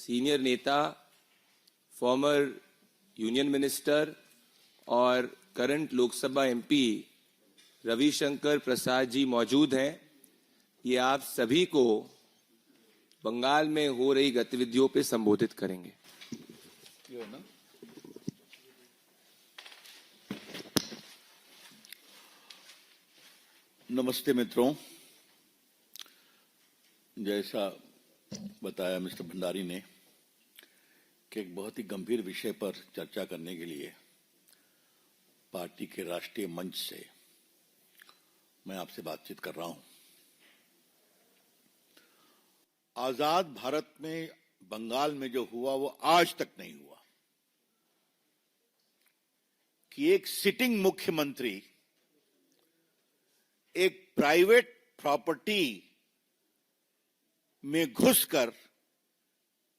Senior नेता, former union minister और current Lok Sabha MP Ravishankar Prasad ji मौजूद हैं। ये आप सभी को बंगाल में हो रही गतिविधियों पे संबोधित करेंगे। नमस्ते मित्रों, जैसा बताया मिस्टर भंडारी ने कि एक बहुत ही गंभीर विषय पर चर्चा करने के लिए पार्टी के राष्ट्रीय मंच से मैं आपसे बातचीत कर रहा हूं। आजाद भारत में बंगाल में जो हुआ वो आज तक नहीं हुआ कि एक सिटिंग मुख्यमंत्री एक प्राइवेट प्रॉपर्टी में घुसकर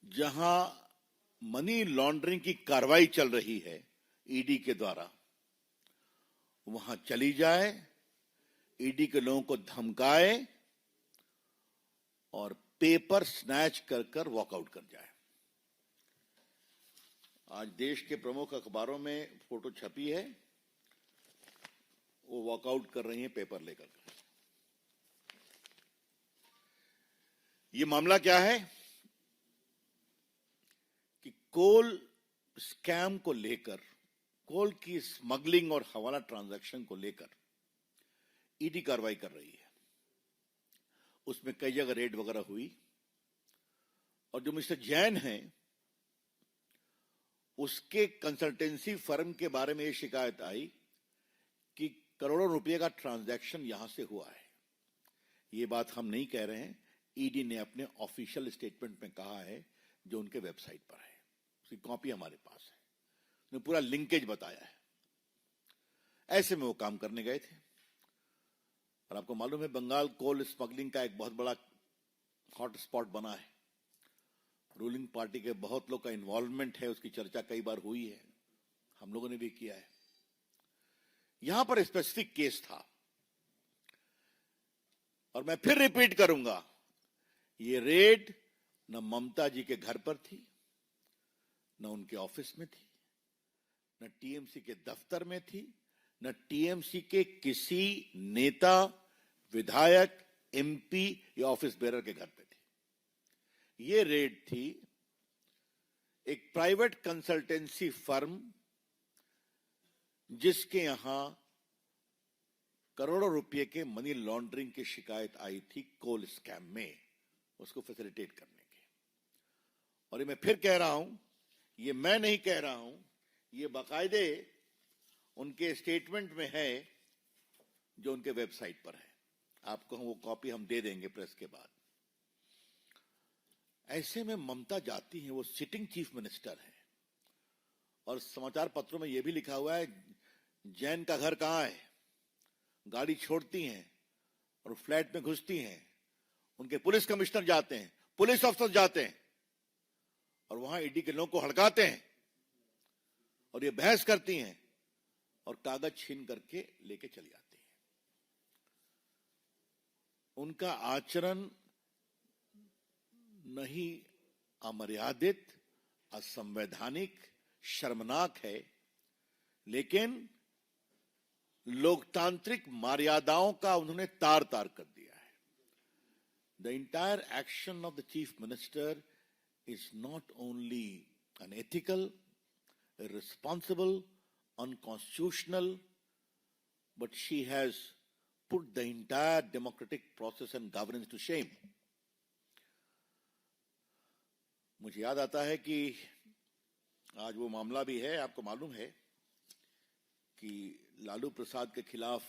जहां मनी लॉन्ड्रिंग की कार्रवाई चल रही है ईडी के द्वारा, वहां चली जाए, ईडी के लोगों को धमकाए और पेपर स्नैच कर कर वॉकआउट कर जाए। आज देश के प्रमुख अखबारों में फोटो छपी है, वो वॉकआउट कर रही हैं पेपर लेकर। ये मामला क्या है कि कोल स्कैम को लेकर, कोल की स्मगलिंग और हवाला ट्रांजैक्शन को लेकर ईडी कार्रवाई कर रही है। उसमें कई जगह रेड वगैरह हुई और जो मिस्टर जैन हैं उसके कंसल्टेंसी फर्म के बारे में यह शिकायत आई कि करोड़ों रुपए का ट्रांजैक्शन यहां से हुआ है। यह बात हम नहीं कह रहे हैं, ईडी ने अपने ऑफिशियल स्टेटमेंट में कहा है जो उनके वेबसाइट पर है, उसकी कॉपी हमारे पास है, उन्होंने पूरा लिंकेज बताया है। ऐसे में वो काम करने गए थे और आपको मालूम है बंगाल कोल स्मगलिंग का एक बहुत बड़ा हॉट स्पॉट बना है। रूलिंग पार्टी के बहुत लोग का इन्वॉल्वमेंट है, उसकी चर्चा कई बार हुई है, हम लोगों ने भी किया है। यहां पर स्पेसिफिक केस था और मैं फिर रिपीट करूंगा, ये रेड न ममता जी के घर पर थी, न उनके ऑफिस में थी, न टीएमसी के दफ्तर में थी, न टीएमसी के किसी नेता, विधायक, एमपी या ऑफिस बेरर के घर पे थी। ये रेड थी एक प्राइवेट कंसल्टेंसी फर्म जिसके यहां करोड़ों रुपए के मनी लॉन्ड्रिंग की शिकायत आई थी कोल स्कैम में, उसको फैसिलिटेट करने के। और ये मैं फिर कह रहा हूं, ये मैं नहीं कह रहा हूं, ये बाकायदे उनके स्टेटमेंट में है जो उनके वेबसाइट पर है। आपको वो कॉपी हम दे देंगे प्रेस के बाद। ऐसे में ममता जाती हैं, वो सिटिंग चीफ मिनिस्टर है और समाचार पत्रों में यह भी लिखा हुआ है जैन का घर कहां है, गाड़ी छोड़ती हैं और फ्लैट में घुसती हैं, उनके पुलिस कमिश्नर जाते हैं, पुलिस अफसर जाते हैं और वहां ईडी के लोगों को हड़काते हैं और ये बहस करती हैं और कागज छीन करके लेके चली जाती हैं। उनका आचरण नहीं अमर्यादित, असंवैधानिक, शर्मनाक है, लेकिन लोकतांत्रिक मर्यादाओं का उन्होंने तार तार कर दिया है। The entire action of the chief minister is not only unethical, irresponsible, unconstitutional, but she has put the entire democratic process and governance to shame. मुझे याद आता है कि आज वो मामला भी है, आपको मालूम है कि लालू प्रसाद के खिलाफ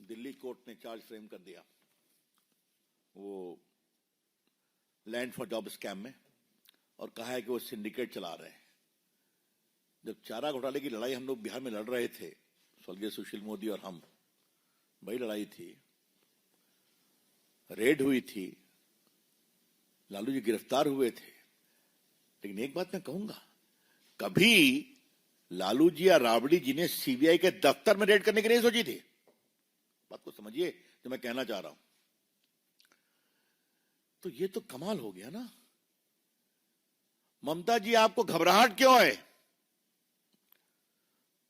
दिल्ली कोर्ट ने चार्ज फ्रेम कर दिया वो लैंड फॉर जॉब स्कैम में और कहा है कि वो सिंडिकेट चला रहे हैं। जब चारा घोटाले की लड़ाई हम लोग बिहार में लड़ रहे थे, स्वर्गीय सुशील मोदी और हम, बड़ी लड़ाई थी, रेड हुई थी, लालू जी गिरफ्तार हुए थे, लेकिन एक बात मैं कहूंगा, कभी लालू जी या राबड़ी जी ने सीबीआई के दफ्तर में रेड करने की नहीं सोची थी। बात को समझिए जो मैं कहना चाह रहा हूं। तो ये तो कमाल हो गया ना। ममता जी आपको घबराहट क्यों है?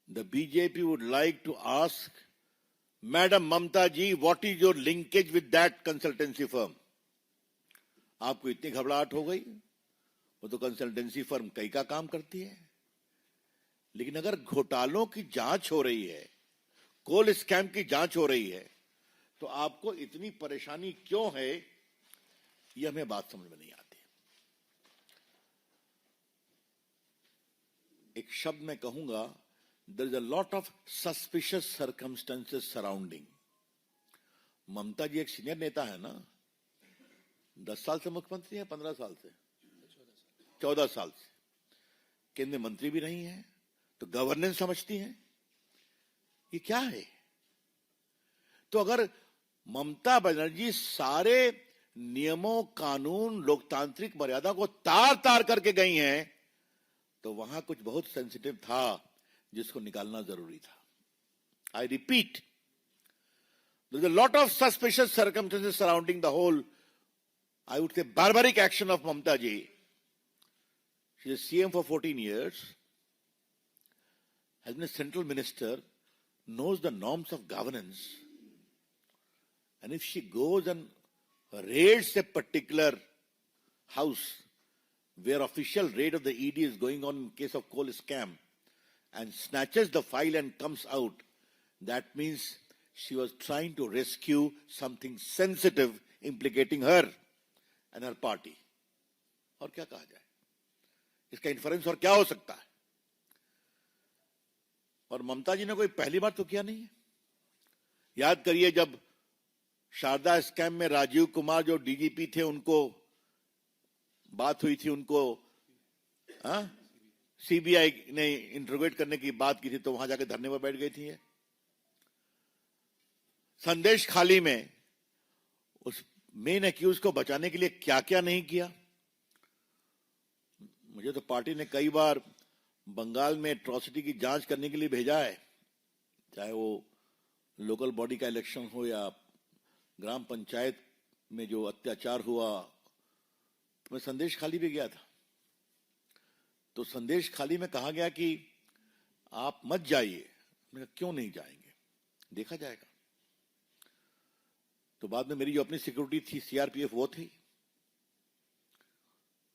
The BJP would like to ask madam Mamata ji, what is your linkage with that consultancy firm? आपको इतनी घबराहट हो गई? वो तो कंसल्टेंसी फर्म कई का काम करती है। लेकिन अगर घोटालों की जांच हो रही है, कोल स्कैम की जांच हो रही है, तो आपको इतनी परेशानी क्यों है? यह हमें बात समझ में नहीं आती। एक शब्द मैं कहूंगा, there is a lot of suspicious circumstances surrounding. Mamata ji एक सीनियर नेता है ना, 10 साल से मुख्यमंत्री है, 15 साल से, 14 साल से केंद्रीय मंत्री भी रही हैं, तो गवर्नेंस समझती हैं। ये क्या है? तो अगर ममता बनर्जी सारे नियमों, कानून, लोकतांत्रिक मर्यादा को तार तार करके गई हैं, तो वहां कुछ बहुत सेंसिटिव था जिसको निकालना जरूरी था। I repeat, there is a lot of suspicious circumstances surrounding the whole, I would say, barbaric action of Mamta ji. She is CM for 14 years, has been a central minister, knows the norms of governance. And if she goes and raids a particular house where official raid of the ED is going on in case of coal scam and snatches the file and comes out, that means she was trying to rescue something sensitive implicating her and her party. और क्या कहा जाए? इसका inference और क्या हो सकता है? और ममता जी ने कोई पहली बार तो किया नहीं है। याद करिए, जब शारदा स्कैम में राजीव कुमार जो डीजीपी थे, उनको बात हुई थी, उनको सीबीआई ने इंटरोगेट करने की बात की थी, तो वहां जाके धरने पर बैठ गई थी। संदेश खाली में उस मेन एक्यूज को बचाने के लिए क्या क्या नहीं किया। मुझे तो पार्टी ने कई बार बंगाल में एट्रॉसिटी की जांच करने के लिए भेजा है, चाहे वो लोकल बॉडी का इलेक्शन हो या ग्राम पंचायत में जो अत्याचार हुआ। तो मैं संदेश खाली भी गया था, तो संदेश खाली में कहा गया कि आप मत जाइए। मैंने कहा क्यों नहीं जाएंगे, देखा जाएगा। तो बाद में मेरी जो अपनी सिक्योरिटी थी, सीआरपीएफ, वो थी,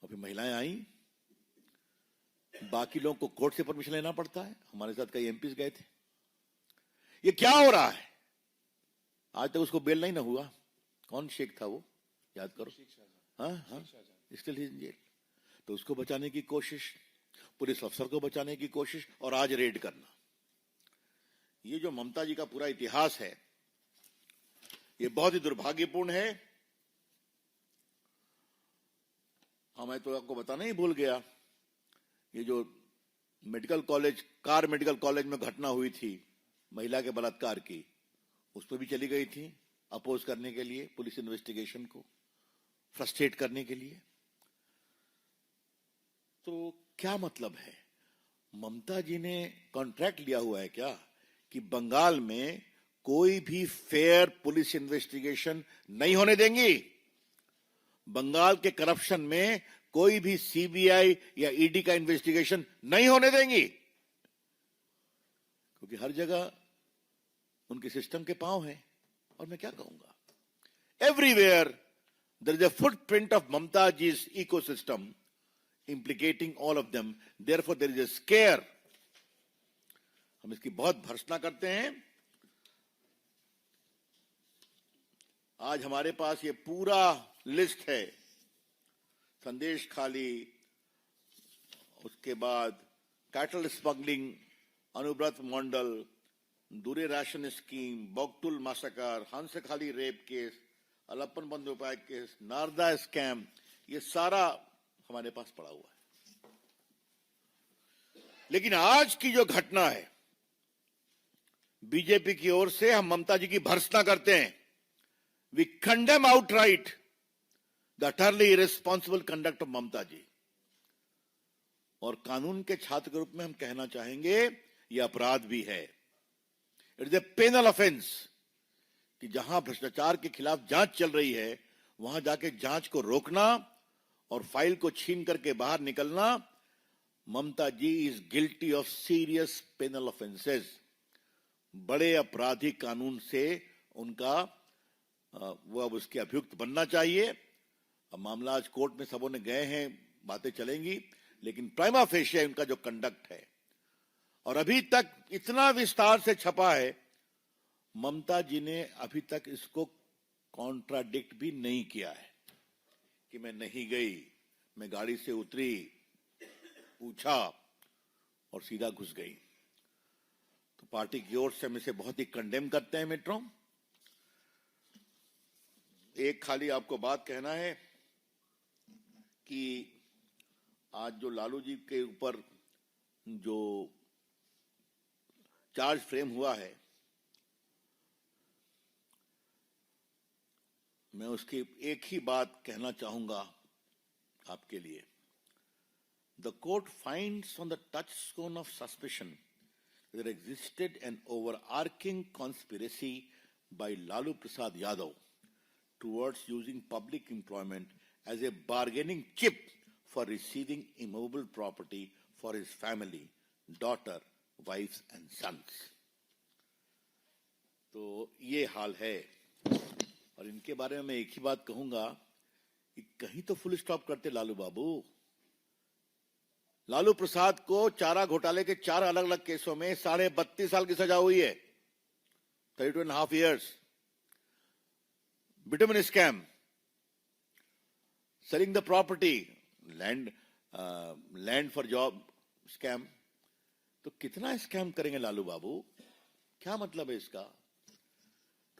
और फिर महिलाएं आई। बाकी लोगों को कोर्ट से परमिशन लेना पड़ता है, हमारे साथ कई एमपीज गए थे। ये क्या हो रहा है? आज तक उसको बेल नहीं ना हुआ। कौन शेख था वो, याद करो। हाँ, स्टिल ही इन जेल। तो उसको बचाने की कोशिश, पुलिस अफसर को बचाने की कोशिश, और आज रेड करना। ये जो ममता जी का पूरा इतिहास है, ये बहुत ही दुर्भाग्यपूर्ण है। मैं तो आपको बताना ही भूल गया, ये जो medical college, car medical college में घटना हुई थी महिला के बलात्कार की, उस पर भी चली गई थी अपोज करने के लिए, पुलिस इन्वेस्टिगेशन को फ्रस्ट्रेट करने के लिए। तो क्या मतलब है? ममता जी ने कॉन्ट्रैक्ट लिया हुआ है क्या कि बंगाल में कोई भी फेयर पुलिस इन्वेस्टिगेशन नहीं होने देंगी? बंगाल के करप्शन में कोई भी सीबीआई या ईडी का इन्वेस्टिगेशन नहीं होने देंगी? क्योंकि हर जगह उनके सिस्टम के पांव हैं। और मैं क्या कहूंगा, everywhere there is a footprint of Mamata जी's ecosystem implicating all of them. Therefore there is a scare. हम इसकी बहुत भर्त्सना करते हैं। आज हमारे पास ये पूरा लिस्ट है, संदेश खाली, उसके बाद कैटल स्मगलिंग, अनुव्रत मंडल, दूरे ration scheme, बॉगटुल massacre, Hanskhali rape case, Alapan Bandopadhyay case, Narada scam, ये सारा हमारे पास पड़ा हुआ है। लेकिन आज की जो घटना है, बीजेपी की ओर से हम ममता जी की भर्त्सना करते हैं। We condemn outright the utterly irresponsible conduct of Mamata ji. और कानून के छात्र के रूप में हम कहना चाहेंगे, यह अपराध भी है। It is a penal offence कि जहां भ्रष्टाचार के खिलाफ जांच चल रही है, वहां जाके जांच को रोकना और फाइल को छीन करके बाहर निकलना, Mamata ji is guilty of serious penal offences. बड़े आपराधिक कानून से उनका वो अब उसके अभियुक्त बनना चाहिए। अब मामला आज कोर्ट में सबों ने गए हैं, बातें चलेंगी, लेकिन प्राइमा फेशिया उनका जो कंडक्ट है, और अभी तक इतना विस्तार से छपा है, ममता जी ने अभी तक इसको कॉन्ट्राडिक्ट भी नहीं किया है कि मैं नहीं गई, मैं गाड़ी से उतरी, पूछा और सीधा घुस गई। तो पार्टी की ओर से हम इसे बहुत ही कंडेम करते हैं मित्रों। एक खाली आपको बात कहना है कि आज जो लालू जी के ऊपर जो चार्ज फ्रेम हुआ है, मैं उसकी एक ही बात कहना चाहूंगा आपके लिए। The court finds on the touchstone of suspicion there existed an overarching conspiracy by Lalu Prasad Yadav towards using public employment as a bargaining chip for receiving immovable property for his family, daughter, wives and sons. तो ये हाल है, और इनके बारे में मैं एक ही बात कहूंगा कि कहीं तो फुल स्टॉप करते लालू बाबू। लालू प्रसाद को चारा घोटाले के 4 अलग अलग केसों में 32.5 साल की सजा हुई है, 32.5 years। Bitumen scam, selling the property, land for job scam. तो कितना स्कैम करेंगे लालू बाबू, क्या मतलब है इसका?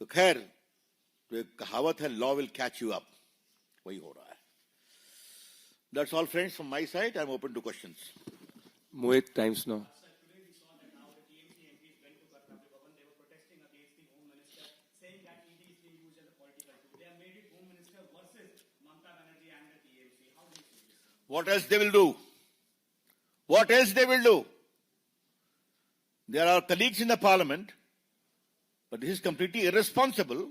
तो खैर, तो एक कहावत है, law will catch you up, वही हो रहा है। That's all, friends, from my side. I'm open to questions. Mohit, Times Now. Today we saw that now the TMC MPs went to Karnataka Bhavan. They were protesting against the Home Minister, saying that ED is being used as a political tool. They have made it Home Minister versus Mamata Banerjee and the TMC. How do you see this? What else they will do? What else they will do? There are colleagues in the parliament, but this is completely irresponsible.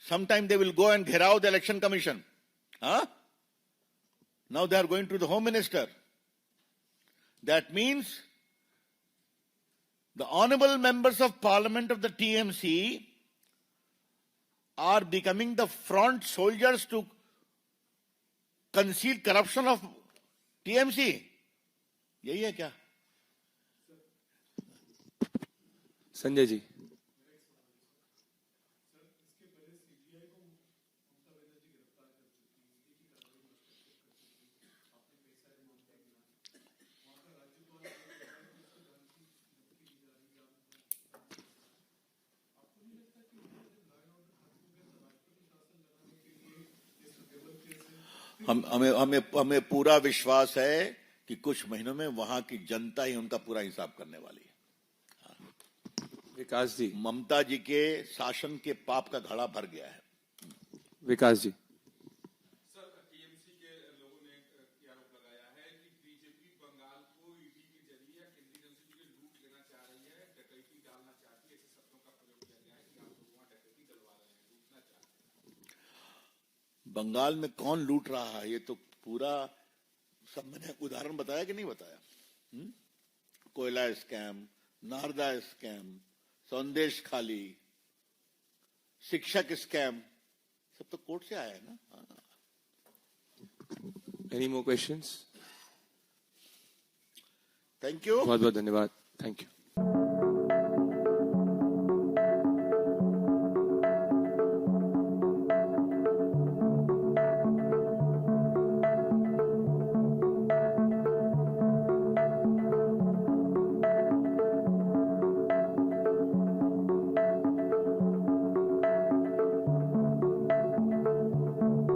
Sometime they will go and gherao the election commission. Huh? Now they are going to the Home Minister. That means the honorable members of Parliament of the TMC are becoming the front soldiers to conceal corruption of TMC. यही है क्या? संजय जी। हमें पूरा विश्वास है कि कुछ महीनों में वहां की जनता ही उनका पूरा हिसाब करने वाली है। विकास जी। ममता जी के शासन के पाप का घड़ा भर गया है। विकास जी। सर, टीएमसी के लोगों ने आरोप लगाया है कि बीजेपी बंगाल को ईडी के जरिए या केंद्रीय एजेंसी के लूट लेना चाह रही है, डकैती डालना चाहती है, ऐसे शब्दों का प्रयोग किया गया है कि आप लोग वहां डकैती डलवा रहे हैं, लूटना चाहते हैं। बंगाल में कौन लूट रहा है, ये तो पूरा सब मैंने उदाहरण बताया कि नहीं बताया? कोयला स्कैम, नारदा स्कैम, संदेश खाली, शिक्षक स्कैम, सब तो कोर्ट से आया है ना। Any more questions? Thank you. बहुत बहुत धन्यवाद। Thank you.